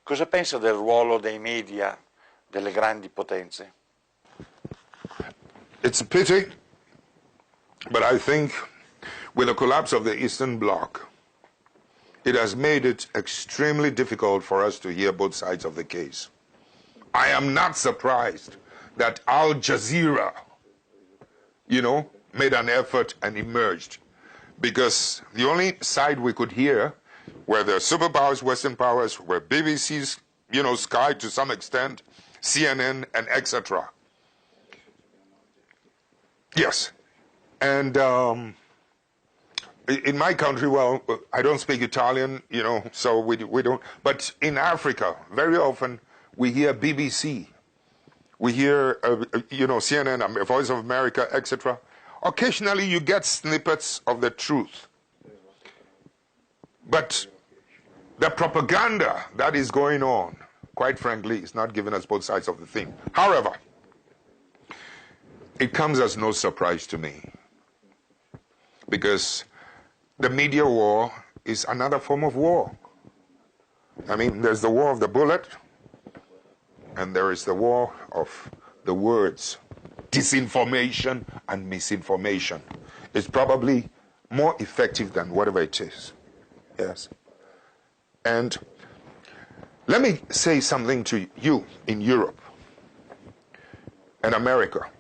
Cosa pensa del ruolo dei media delle grandi potenze? It's a pity, but I think with the collapse of the Eastern Bloc, it has made it extremely difficult for us to hear both sides of the case. I am not surprised that Al Jazeera, made an effort and emerged, because the only side we could hear were the superpowers, Western powers, were BBC's, Sky to some extent, CNN, and etc. Yes. And in my country, well, I don't speak Italian, so we don't. But in Africa, very often we hear BBC, we hear, CNN, Voice of America, etc. Occasionally you get snippets of the truth. But the propaganda that is going on, quite frankly, is not giving us both sides of the thing. However, it comes as no surprise to me, because the media war is another form of war. I mean, there's the war of the bullet, and there is the war of the words. Disinformation and misinformation is probably more effective than whatever it is. Yes. And let me say something to you in Europe and America.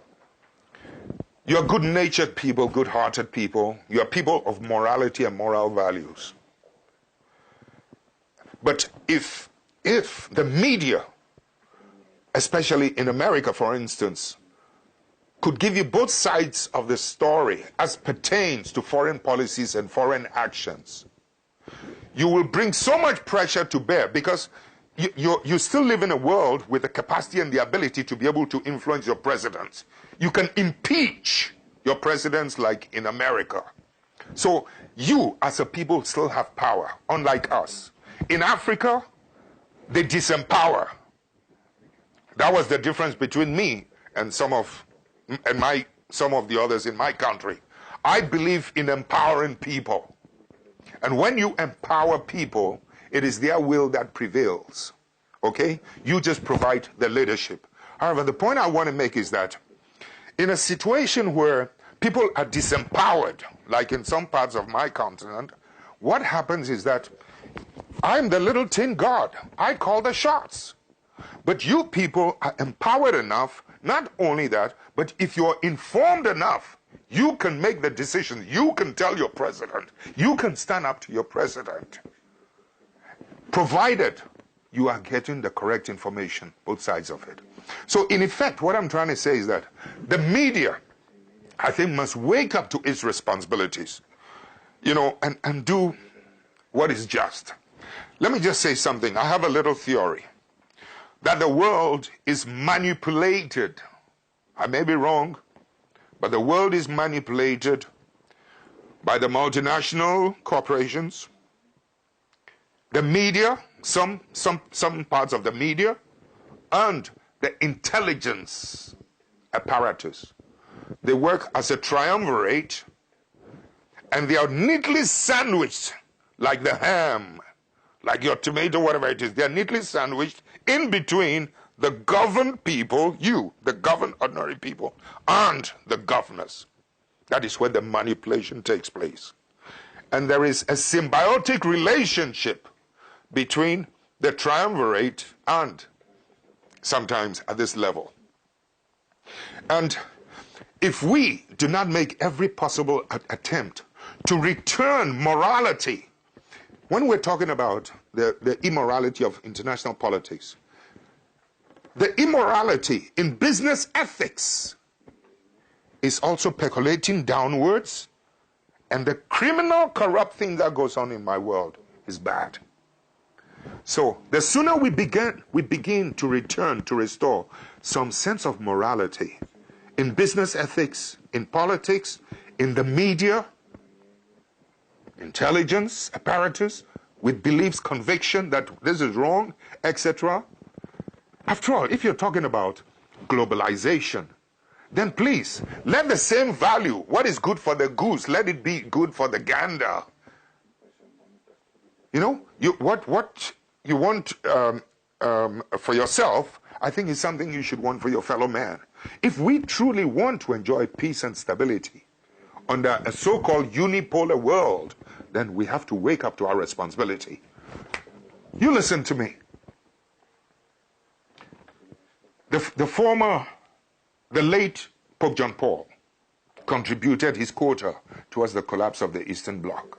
You're good-natured people, good-hearted people. You're people of morality and moral values. But if the media, especially in America, for instance, could give you both sides of the story as pertains to foreign policies and foreign actions, you will bring so much pressure to bear, because you still live in a world with the capacity and the ability to be able to influence your presidents. You can impeach your presidents like in America. So you, as a people, still have power, unlike us. In Africa, they disempower. That was the difference between me and some of the others in my country. I believe in empowering people. And when you empower people, it is their will that prevails. Okay? You just provide the leadership. However, the point I want to make is that in a situation where people are disempowered, like in some parts of my continent, what happens is that I'm the little tin god. I call the shots. But you people are empowered enough, not only that, but if you're informed enough, you can make the decisions. You can tell your president. You can stand up to your president. Provided you are getting the correct information, both sides of it. So in effect, what I'm trying to say is that the media, I think, must wake up to its responsibilities, and do what is just. Let me just say something. I have a little theory that the world is manipulated. I may be wrong, but the world is manipulated by the multinational corporations, the media, some parts of the media, and the intelligence apparatus. They work as a triumvirate, and they are neatly sandwiched like the ham, like your tomato, whatever it is. They are neatly sandwiched in between the governed people, the governed ordinary people, and the governors. That is where the manipulation takes place. And there is a symbiotic relationship between the triumvirate and sometimes at this level. And if we do not make every possible attempt to return morality, when we're talking about the immorality of international politics, the immorality in business ethics is also percolating downwards, and the criminal, corrupt thing that goes on in my world is bad. So the sooner we begin to return, to restore some sense of morality in business ethics, in politics, in the media, intelligence apparatus, with beliefs, conviction that this is wrong, etc. After all, if you're talking about globalization, then please, let the same value, what is good for the goose, let it be good for the gander. What you want for yourself, I think is something you should want for your fellow man. If we truly want to enjoy peace and stability under a so-called unipolar world, then we have to wake up to our responsibility. You listen to me. The late Pope John Paul contributed his quota towards the collapse of the Eastern Bloc.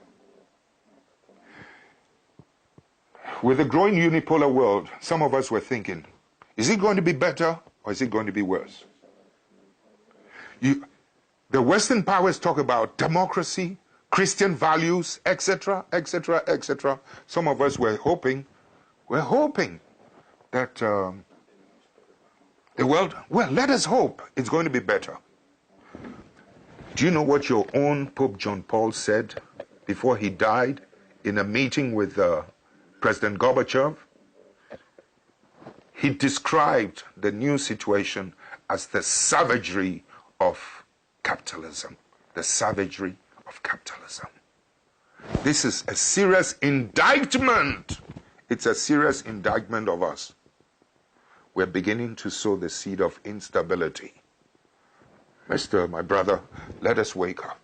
With the growing unipolar world, some of us were thinking, is it going to be better or is it going to be worse? The Western powers talk about democracy, Christian values, etc., etc., etc. Some of us were hoping that the world, well, let us hope it's going to be better. Do you know what your own Pope John Paul said before he died in a meeting with President Gorbachev? He described the new situation as the savagery of capitalism. The savagery of capitalism. This is a serious indictment. It's a serious indictment of us. We're beginning to sow the seed of instability. My brother, let us wake up.